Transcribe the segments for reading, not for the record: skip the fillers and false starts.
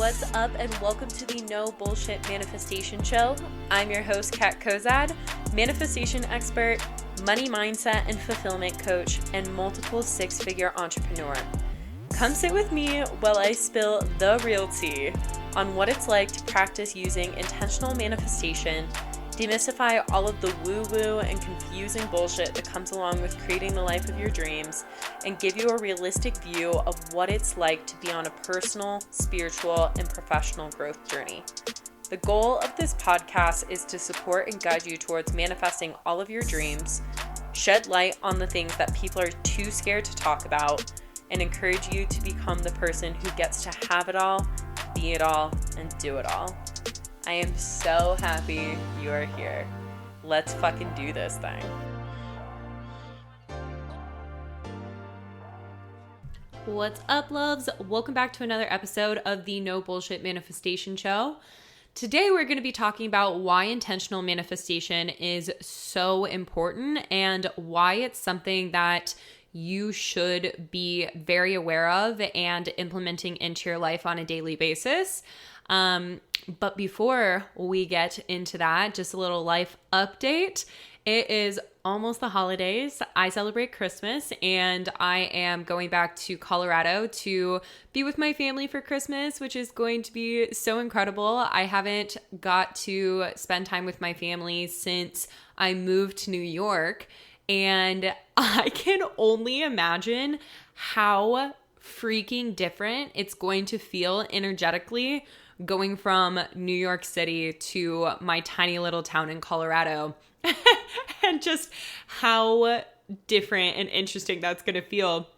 What's up, and welcome to the No Bullshit Manifestation Show. I'm your host, Kat Kozad, manifestation expert, money mindset and fulfillment coach, and multiple six-figure entrepreneur. Come sit with me while I spill the real tea on what it's like to practice using intentional manifestation, demystify all of the woo-woo and confusing bullshit that comes along with creating the life of your dreams, and give you a realistic view of what it's like to be on a personal, spiritual, and professional growth journey. The goal of this podcast is to support and guide you towards manifesting all of your dreams, shed light on the things that people are too scared to talk about, and encourage you to become the person who gets to have it all, be it all, and do it all. I am so happy you are here. Let's fucking do this thing. What's up, loves? Welcome back to another episode of the No Bullshit Manifestation Show. Today we're going to be talking about why intentional manifestation is so important and why it's something that you should be very aware of and implementing into your life on a daily basis. But before we get into that, just a little life update. It is almost the holidays. I celebrate Christmas and I am going back to Colorado to be with my family for Christmas, which is going to be so incredible. I haven't got to spend time with my family since I moved to New York, and I can only imagine how freaking different it's going to feel energetically going from New York City to my tiny little town in Colorado and just how different and interesting that's going to feel.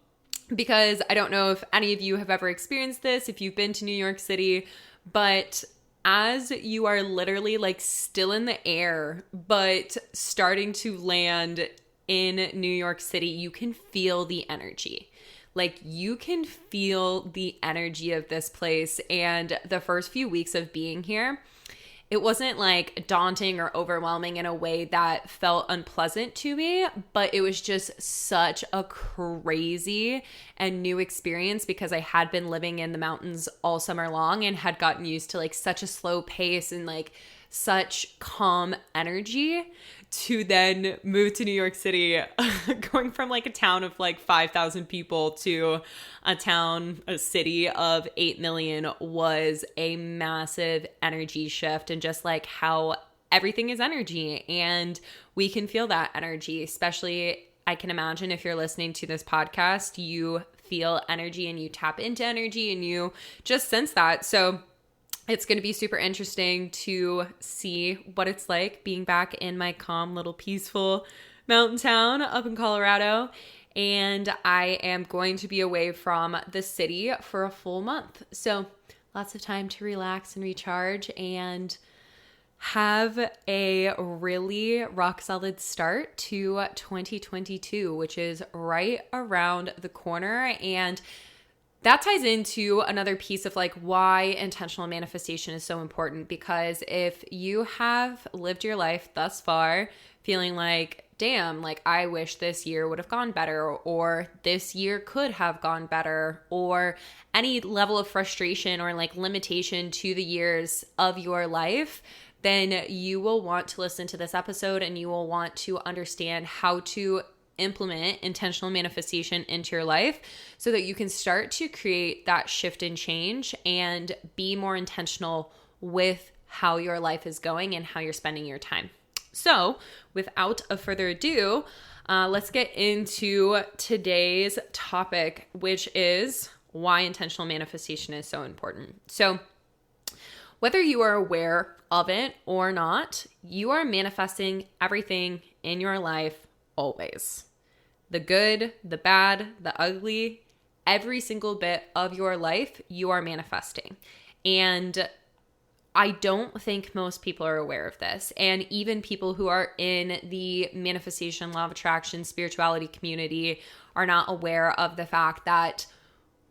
Because I don't know if any of you have ever experienced this, if you've been to New York City, but as you are literally like still in the air, but starting to land in New York City, you can feel the energy. Like, you can feel the energy of this place. And the first few weeks of being here, it wasn't like daunting or overwhelming in a way that felt unpleasant to me, but it was just such a crazy and new experience because I had been living in the mountains all summer long and had gotten used to like such a slow pace and like such calm energy, to then move to New York City, going from like a town of like 5,000 people to a city of 8 million was a massive energy shift, and just like how everything is energy and we can feel that energy. Especially, I can imagine if you're listening to this podcast, you feel energy and you tap into energy and you just sense that. So it's going to be super interesting to see what it's like being back in my calm little peaceful mountain town up in Colorado. And I am going to be away from the city for a full month. So lots of time to relax and recharge and have a really rock solid start to 2022, which is right around the corner. And that ties into another piece of like why intentional manifestation is so important, because if you have lived your life thus far feeling like, damn, like I wish this year would have gone better, or this year could have gone better, or any level of frustration or like limitation to the years of your life, then you will want to listen to this episode and you will want to understand how to implement intentional manifestation into your life so that you can start to create that shift and change and be more intentional with how your life is going and how you're spending your time. So without a further ado, let's get into today's topic, which is why intentional manifestation is so important. So whether you are aware of it or not, you are manifesting everything in your life always. The good, the bad, the ugly, every single bit of your life you are manifesting. And I don't think most people are aware of this. And even people who are in the manifestation, law of attraction, spirituality community are not aware of the fact that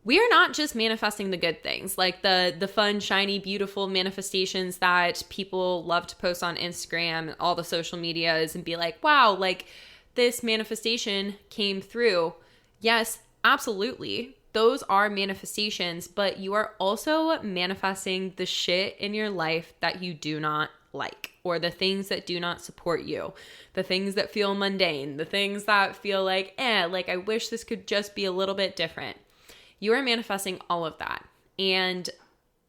we are not just manifesting the good things, like the fun, shiny, beautiful manifestations that people love to post on Instagram, all the social medias, and be like, wow, like this manifestation came through. Yes, absolutely. those are manifestations, but you are also manifesting the shit in your life that you do not like, or the things that do not support you, the things that feel mundane, the things that feel like I wish this could just be a little bit different. You are manifesting all of that. And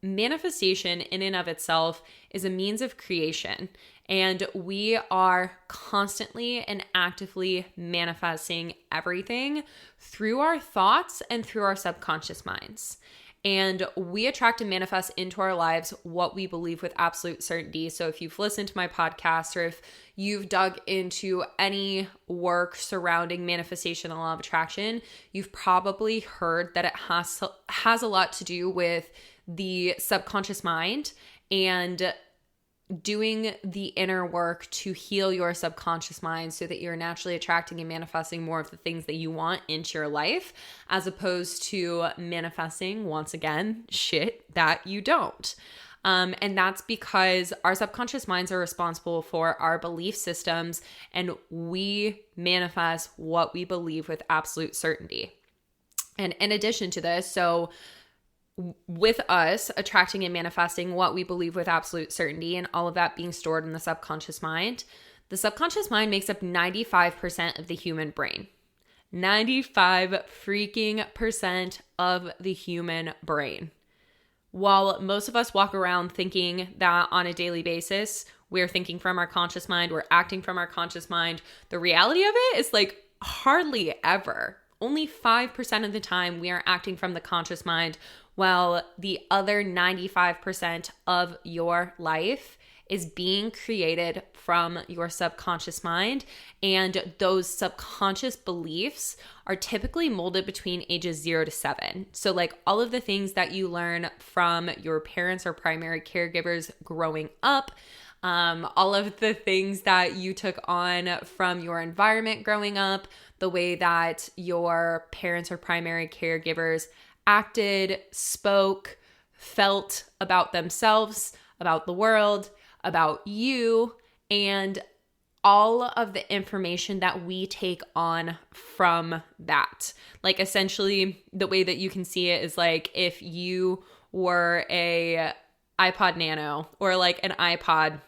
manifestation in and of itself is a means of creation. And we are constantly and actively manifesting everything through our thoughts and through our subconscious minds. And we attract and manifest into our lives what we believe with absolute certainty. So if you've listened to my podcast, or if you've dug into any work surrounding manifestation and law of attraction, you've probably heard that it has a lot to do with the subconscious mind and doing the inner work to heal your subconscious mind so that you're naturally attracting and manifesting more of the things that you want into your life, as opposed to manifesting, once again, shit that you don't. And that's because our subconscious minds are responsible for our belief systems, and we manifest what we believe with absolute certainty. And in addition to this, so with us attracting and manifesting what we believe with absolute certainty and all of that being stored in the subconscious mind makes up 95% of the human brain. 95 freaking percent of the human brain. While most of us walk around thinking that on a daily basis, we're thinking from our conscious mind, we're acting from our conscious mind, the reality of it is like hardly ever. Only 5% of the time we are acting from the conscious mind, while the other 95% of your life is being created from your subconscious mind. And those subconscious beliefs are typically molded between ages 0 to 7. So like all of the things that you learn from your parents or primary caregivers growing up, all of the things that you took on from your environment growing up, the way that your parents or primary caregivers acted, spoke, felt about themselves, about the world, about you, and all of the information that we take on from that. Like essentially the way that you can see it is like if you were a iPod Nano or like an iPod,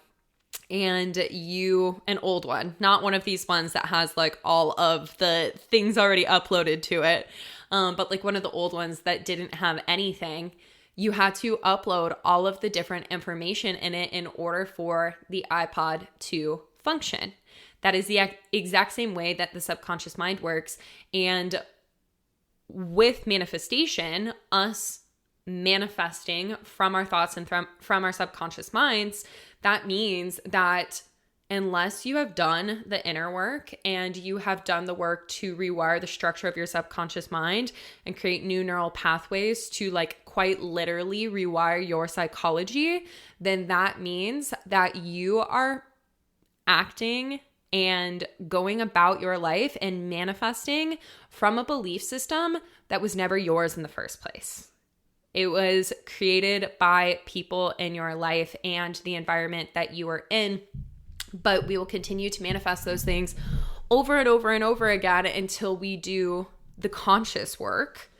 and an old one, not one of these ones that has like all of the things already uploaded to it, but like one of the old ones that didn't have anything, you had to upload all of the different information in it in order for the iPod to function. That is the exact same way that the subconscious mind works. And with manifestation, us manifesting from our thoughts and from our subconscious minds, that means that unless you have done the inner work and you have done the work to rewire the structure of your subconscious mind and create new neural pathways to like quite literally rewire your psychology, then that means that you are acting and going about your life and manifesting from a belief system that was never yours in the first place. It was created by people in your life and the environment that you are in, but we will continue to manifest those things over and over and over again until we do the conscious work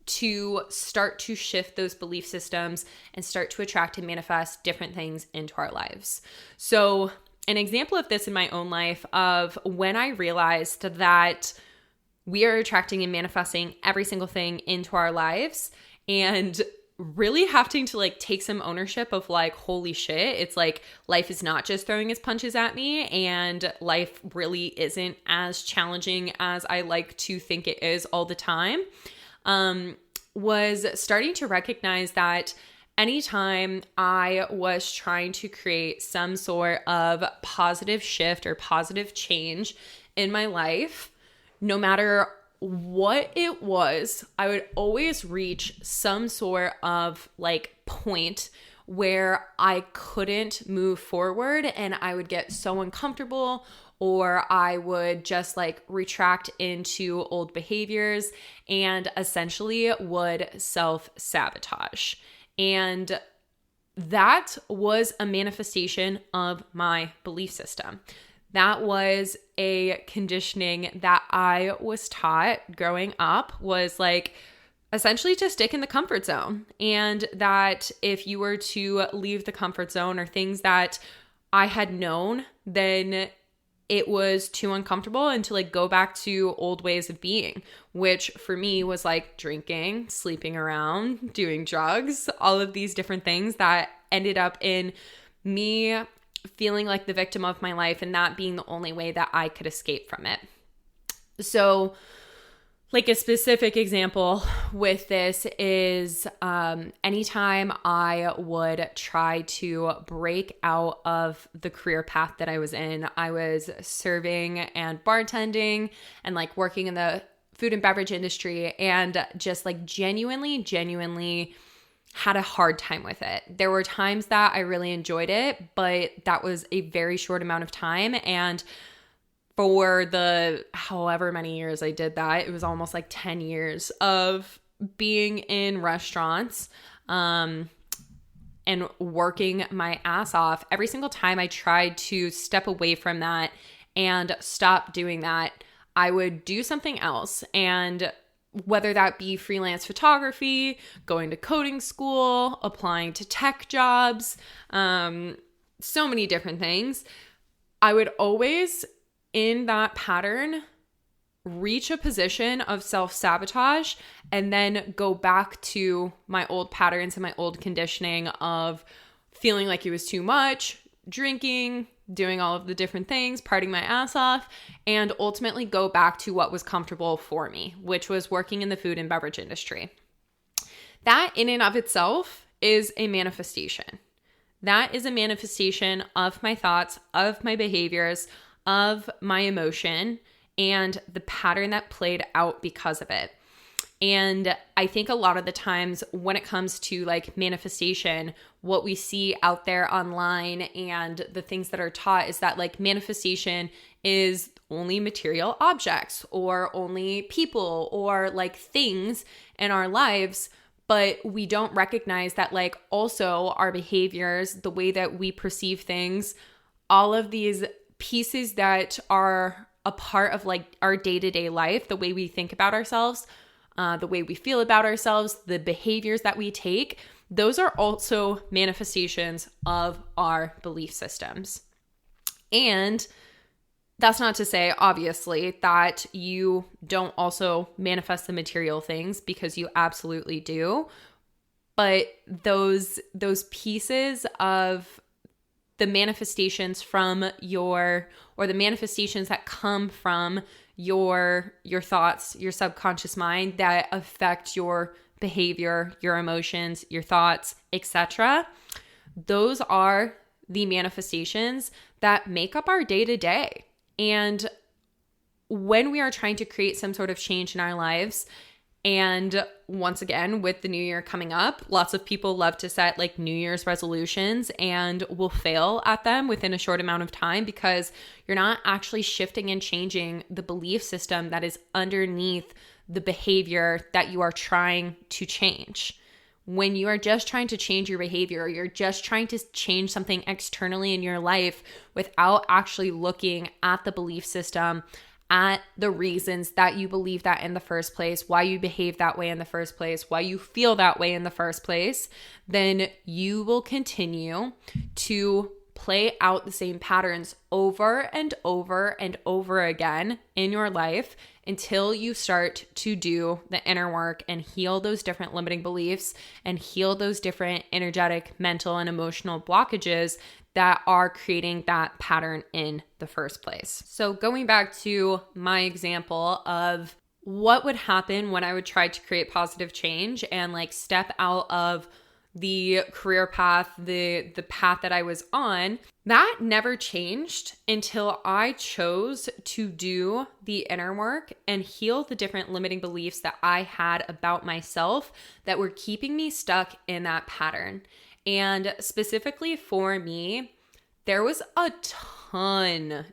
to start to shift those belief systems and start to attract and manifest different things into our lives. So an example of this in my own life of when I realized that we are attracting and manifesting every single thing into our lives, and really having to like take some ownership of like, holy shit, it's like life is not just throwing its punches at me, and life really isn't as challenging as I like to think it is all the time, was starting to recognize that anytime I was trying to create some sort of positive shift or positive change in my life, no matter what it was, I would always reach some sort of like point where I couldn't move forward, and I would get so uncomfortable, or I would just like retract into old behaviors and essentially would self-sabotage. And that was a manifestation of my belief system. That was a conditioning that I was taught growing up, was like essentially to stick in the comfort zone. And that if you were to leave the comfort zone or things that I had known, then it was too uncomfortable and to like go back to old ways of being, which for me was like drinking, sleeping around, doing drugs, all of these different things that ended up in me feeling like the victim of my life and that being the only way that I could escape from it. So like a specific example with this is anytime I would try to break out of the career path that I was in, I was serving and bartending and like working in the food and beverage industry and just like genuinely had a hard time with it. There were times that I really enjoyed it, but that was a very short amount of time. And for the however many years I did that, it was almost like 10 years of being in restaurants and working my ass off. Every single time I tried to step away from that and stop doing that, I would do something else. And whether that be freelance photography, going to coding school, applying to tech jobs, so many different things, I would always in that pattern reach a position of self-sabotage and then go back to my old patterns and my old conditioning of feeling like it was too much, drinking, doing all of the different things, partying my ass off, and ultimately go back to what was comfortable for me, which was working in the food and beverage industry. That in and of itself is a manifestation. That is a manifestation of my thoughts, of my behaviors, of my emotion, and the pattern that played out because of it. And I think a lot of the times when it comes to like manifestation, what we see out there online and the things that are taught is that like manifestation is only material objects or only people or like things in our lives. But we don't recognize that like also our behaviors, the way that we perceive things, all of these pieces that are a part of like our day-to-day life, the way we think about ourselves, the way we feel about ourselves, the behaviors that we take, those are also manifestations of our belief systems. And that's not to say, obviously, that you don't also manifest the material things, because you absolutely do. But those pieces of the manifestations from your, or the manifestations that come from your thoughts, your subconscious mind that affect your behavior, your emotions, your thoughts, etc. Those are the manifestations that make up our day-to-day. And when we are trying to create some sort of change in our lives, and once again, with the new year coming up, lots of people love to set like New Year's resolutions and will fail at them within a short amount of time because you're not actually shifting and changing the belief system that is underneath the behavior that you are trying to change. When you are just trying to change your behavior, you're just trying to change something externally in your life without actually looking at the belief system, at the reasons that you believe that in the first place, why you behave that way in the first place, why you feel that way in the first place, then you will continue to play out the same patterns over and over and over again in your life until you start to do the inner work and heal those different limiting beliefs and heal those different energetic, mental, and emotional blockages that are creating that pattern in the first place. So going back to my example of what would happen when I would try to create positive change and like step out of the career path, the path that I was on, that never changed until I chose to do the inner work and heal the different limiting beliefs that I had about myself that were keeping me stuck in that pattern. And specifically for me, there was a ton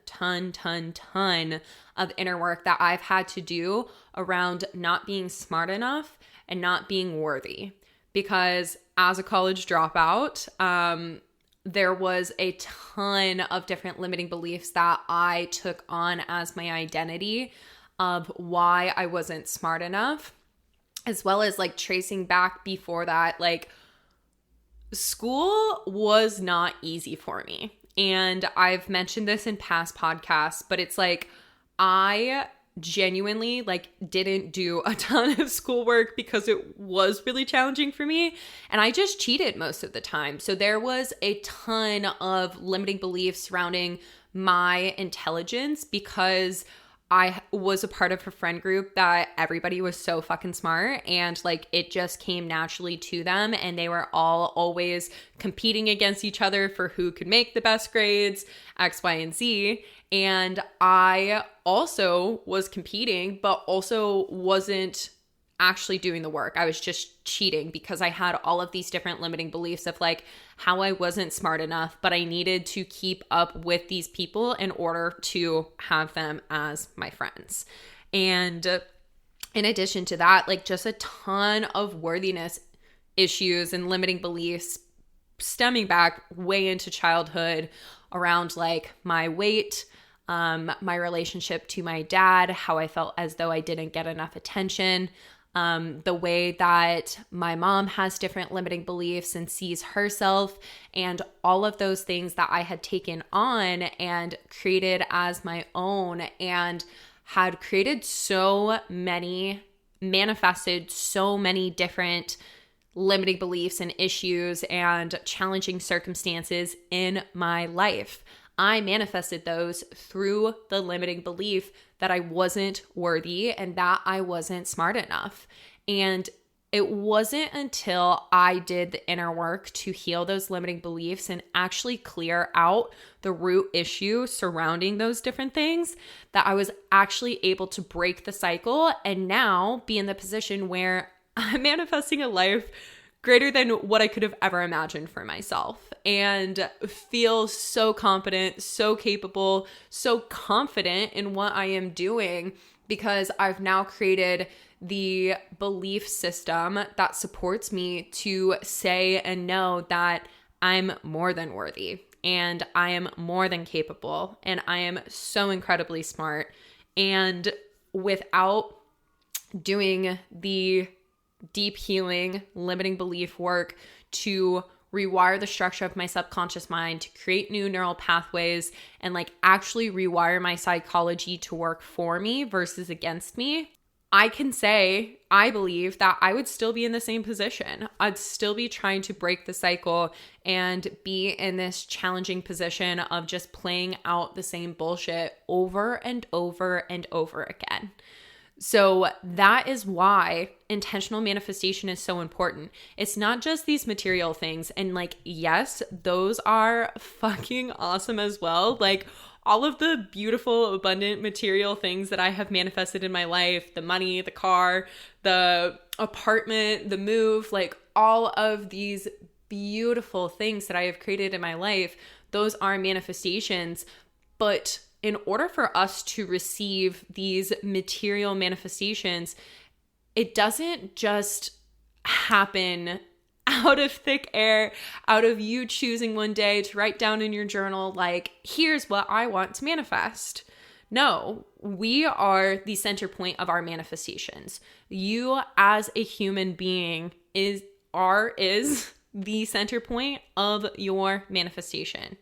of inner work that I've had to do around not being smart enough and not being worthy. Because as a college dropout, there was a ton of different limiting beliefs that I took on as my identity of why I wasn't smart enough. as well as like tracing back before that, like school was not easy for me. And I've mentioned this in past podcasts, but it's like I genuinely like didn't do a ton of schoolwork because it was really challenging for me, and I just cheated most of the time. So there was a ton of limiting beliefs surrounding my intelligence because I was a part of a friend group that everybody was so fucking smart, and like it just came naturally to them, and they were all always competing against each other for who could make the best grades, X, Y, and Z. And I also was competing, but also wasn't actually doing the work. I was just cheating because I had all of these different limiting beliefs of like how I wasn't smart enough, but I needed to keep up with these people in order to have them as my friends. And in addition to that, like just a ton of worthiness issues and limiting beliefs stemming back way into childhood around like my weight, my relationship to my dad, how I felt as though I didn't get enough attention, the way that my mom has different limiting beliefs and sees herself, and all of those things that I had taken on and created as my own, and had created manifested so many different limiting beliefs and issues and challenging circumstances in my life. I manifested those through the limiting belief that I wasn't worthy and that I wasn't smart enough. And it wasn't until I did the inner work to heal those limiting beliefs and actually clear out the root issue surrounding those different things that I was actually able to break the cycle and now be in the position where I'm manifesting a life greater than what I could have ever imagined for myself, and feel so confident, so capable, so confident in what I am doing because I've now created the belief system that supports me to say and know that I'm more than worthy and I am more than capable and I am so incredibly smart. And without doing the deep healing, limiting belief work to rewire the structure of my subconscious mind, to create new neural pathways and like actually rewire my psychology to work for me versus against me, I can say, I believe that I would still be in the same position. I'd still be trying to break the cycle and be in this challenging position of just playing out the same bullshit over and over and over again. So that is why intentional manifestation is so important. It's not just these material things. And like, yes, those are fucking awesome as well. Like all of the beautiful, abundant material things that I have manifested in my life, the money, the car, the apartment, the move, like all of these beautiful things that I have created in my life, those are manifestations. But in order for us to receive these material manifestations, it doesn't just happen out of thick air, out of you choosing one day to write down in your journal, like, here's what I want to manifest. No, we are the center point of our manifestations. You as a human being is the center point of your manifestation.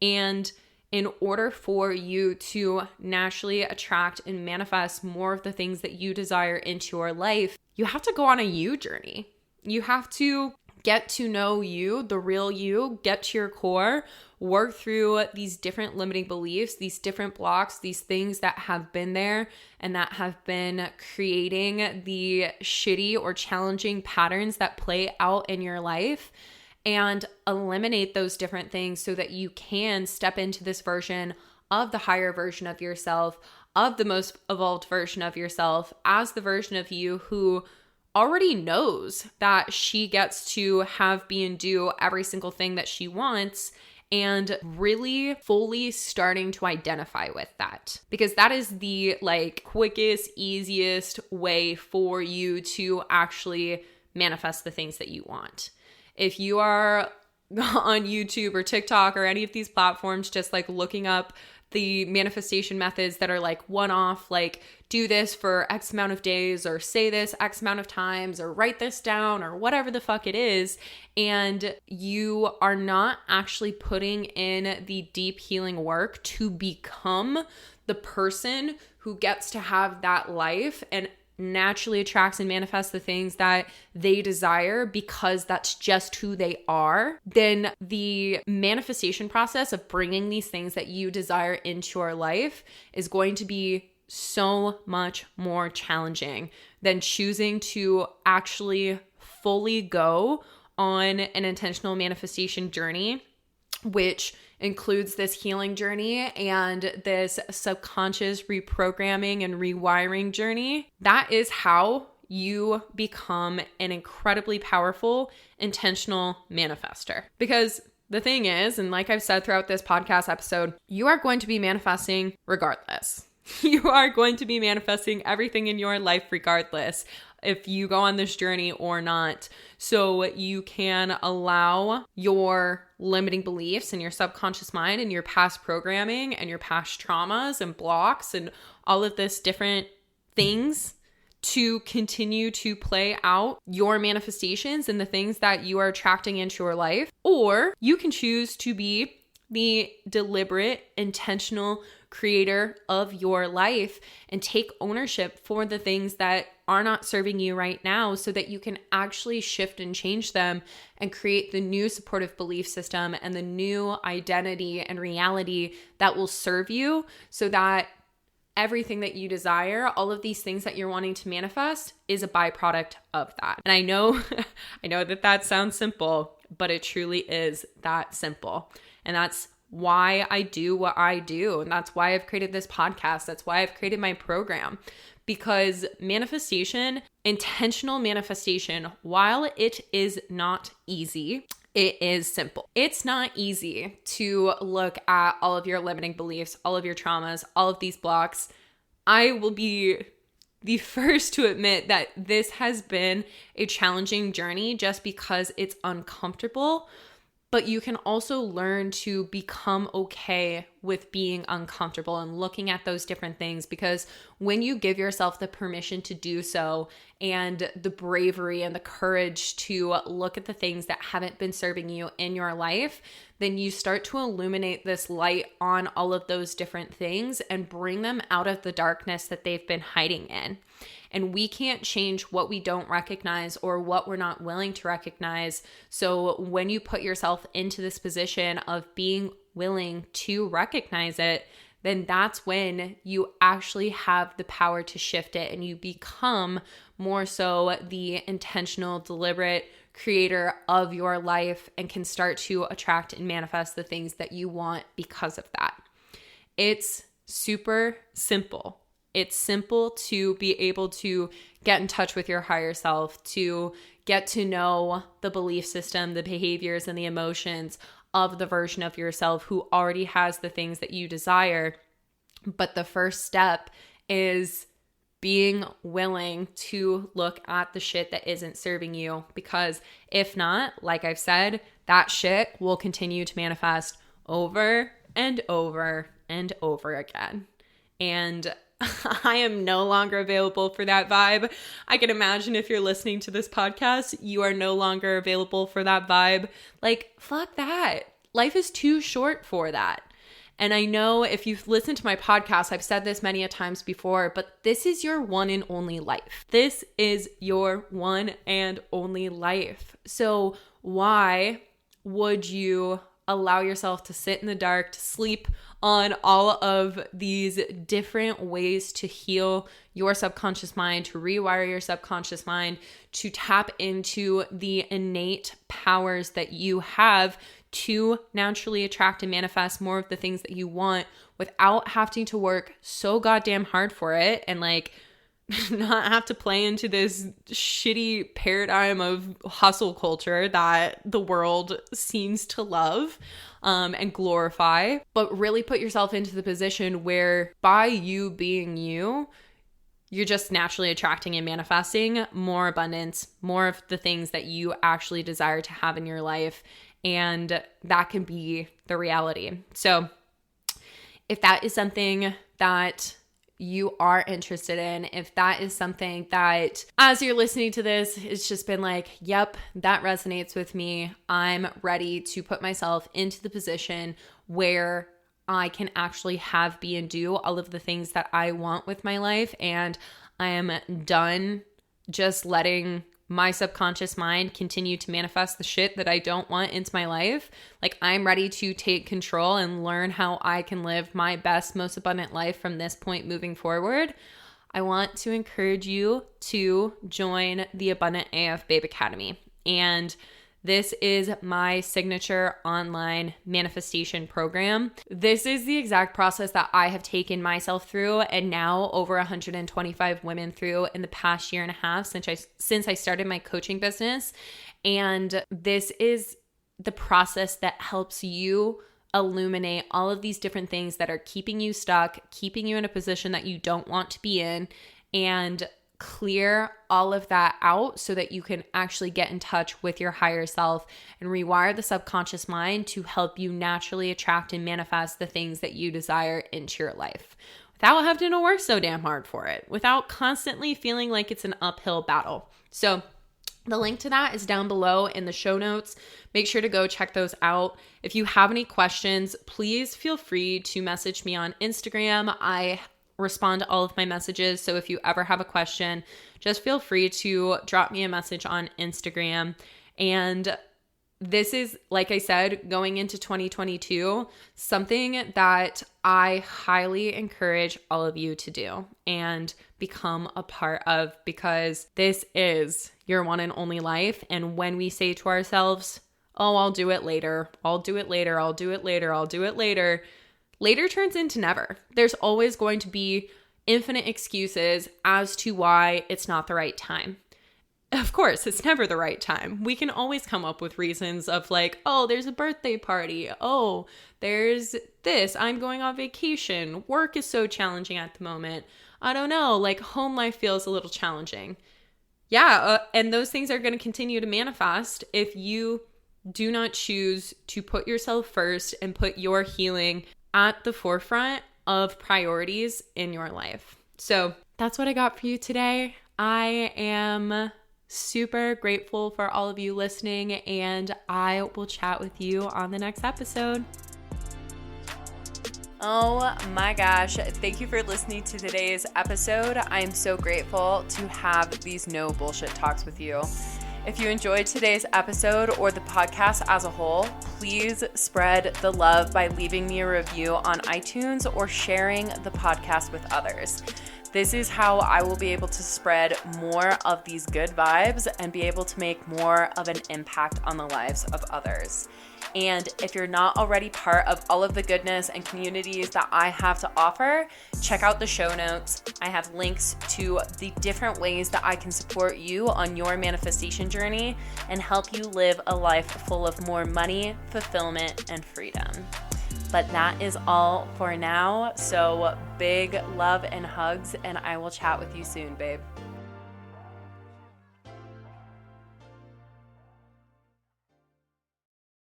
And in order for you to naturally attract and manifest more of the things that you desire into your life, you have to go on a you journey. You have to get to know you, the real you, get to your core, work through these different limiting beliefs, these different blocks, these things that have been there and that have been creating the shitty or challenging patterns that play out in your life, and eliminate those different things so that you can step into this version of the higher version of yourself, of the most evolved version of yourself, as the version of you who already knows that she gets to have, be, and do every single thing that she wants, and really fully starting to identify with that. Because that is the like quickest, easiest way for you to actually manifest the things that you want. If you are on YouTube or TikTok or any of these platforms, just like looking up the manifestation methods that are like one-off, like do this for X amount of days or say this X amount of times or write this down or whatever the fuck it is. And you are not actually putting in the deep healing work to become the person who gets to have that life and naturally attracts and manifests the things that they desire because that's just who they are, then the manifestation process of bringing these things that you desire into your life is going to be so much more challenging than choosing to actually fully go on an intentional manifestation journey, which includes this healing journey and this subconscious reprogramming and rewiring journey. That is how you become an incredibly powerful, intentional manifester. Because the thing is, and like I've said throughout this podcast episode, you are going to be manifesting regardless. You are going to be manifesting everything in your life regardless if you go on this journey or not. So you can allow your limiting beliefs and your subconscious mind and your past programming and your past traumas and blocks and all of this different things to continue to play out your manifestations and the things that you are attracting into your life. Or you can choose to be the deliberate, intentional creator of your life and take ownership for the things that are not serving you right now so that you can actually shift and change them and create the new supportive belief system and the new identity and reality that will serve you so that everything that you desire, all of these things that you're wanting to manifest is a byproduct of that. And I know that sounds simple, but it truly is that simple. And that's why I do what I do. And that's why I've created this podcast. That's why I've created my program. Because manifestation, intentional manifestation, while it is not easy, it is simple. It's not easy to look at all of your limiting beliefs, all of your traumas, all of these blocks. I will be the first to admit that this has been a challenging journey just because it's uncomfortable. But you can also learn to become okay with being uncomfortable and looking at those different things, because when you give yourself the permission to do so and the bravery and the courage to look at the things that haven't been serving you in your life, then you start to illuminate this light on all of those different things and bring them out of the darkness that they've been hiding in. And we can't change what we don't recognize or what we're not willing to recognize. So when you put yourself into this position of being willing to recognize it, then that's when you actually have the power to shift it and you become more so the intentional, deliberate creator of your life and can start to attract and manifest the things that you want because of that. It's super simple. It's simple to be able to get in touch with your higher self, to get to know the belief system, the behaviors, and the emotions of the version of yourself who already has the things that you desire. But the first step is being willing to look at the shit that isn't serving you, because if not, like I've said, that shit will continue to manifest over and over and over again. And I am no longer available for that vibe. I can imagine if you're listening to this podcast, you are no longer available for that vibe. Like, fuck that. Life is too short for that. And I know if you've listened to my podcast, I've said this many a times before, but this is your one and only life. This is your one and only life. So why would you allow yourself to sit in the dark, to sleep on all of these different ways to heal your subconscious mind, to rewire your subconscious mind, to tap into the innate powers that you have to naturally attract and manifest more of the things that you want without having to work so goddamn hard for it and like not have to play into this shitty paradigm of hustle culture that the world seems to love and glorify, but really put yourself into the position where by you being you, you're just naturally attracting and manifesting more abundance, more of the things that you actually desire to have in your life. and that can be the reality. So if that is something that you are interested in, if that is something that as you're listening to this, it's just been like, yep, that resonates with me. I'm ready to put myself into the position where I can actually have, be, and do all of the things that I want with my life. And I am done just letting my subconscious mind continue to manifest the shit that I don't want into my life. Like, I'm ready to take control and learn how I can live my best, most abundant life from this point moving forward. I want to encourage you to join the Abundant AF Babe Academy. And this is my signature online manifestation program. This is the exact process that I have taken myself through, and now over 125 women through in the past year and a half since I started my coaching business. And this is the process that helps you illuminate all of these different things that are keeping you stuck, keeping you in a position that you don't want to be in, and clear all of that out so that you can actually get in touch with your higher self and rewire the subconscious mind to help you naturally attract and manifest the things that you desire into your life without having to work so damn hard for it, without constantly feeling like it's an uphill battle. So the link to that is down below in the show notes. Make sure to go check those out. If you have any questions, please feel free to message me on Instagram. I respond to all of my messages. So if you ever have a question, just feel free to drop me a message on Instagram. And this is, like I said, going into 2022, something that I highly encourage all of you to do and become a part of, because this is your one and only life. And when we say to ourselves, oh, I'll do it later, I'll do it later, I'll do it later, I'll do it later, later turns into never. There's always going to be infinite excuses as to why it's not the right time. Of course, it's never the right time. We can always come up with reasons of like, oh, there's a birthday party. Oh, there's this. I'm going on vacation. Work is so challenging at the moment. I don't know, like home life feels a little challenging. Yeah, and those things are going to continue to manifest if you do not choose to put yourself first and put your healing at the forefront of priorities in your life. So that's what I got for you today. I am super grateful for all of you listening, and I will chat with you on the next episode. Oh my gosh, thank you for listening to today's episode. I'm so grateful to have these no bullshit talks with you. If you enjoyed today's episode or the podcast as a whole, please spread the love by leaving me a review on iTunes or sharing the podcast with others. This is how I will be able to spread more of these good vibes and be able to make more of an impact on the lives of others. And if you're not already part of all of the goodness and communities that I have to offer, check out the show notes. I have links to the different ways that I can support you on your manifestation journey and help you live a life full of more money, fulfillment, and freedom. But that is all for now. So big love and hugs, and I will chat with you soon, babe.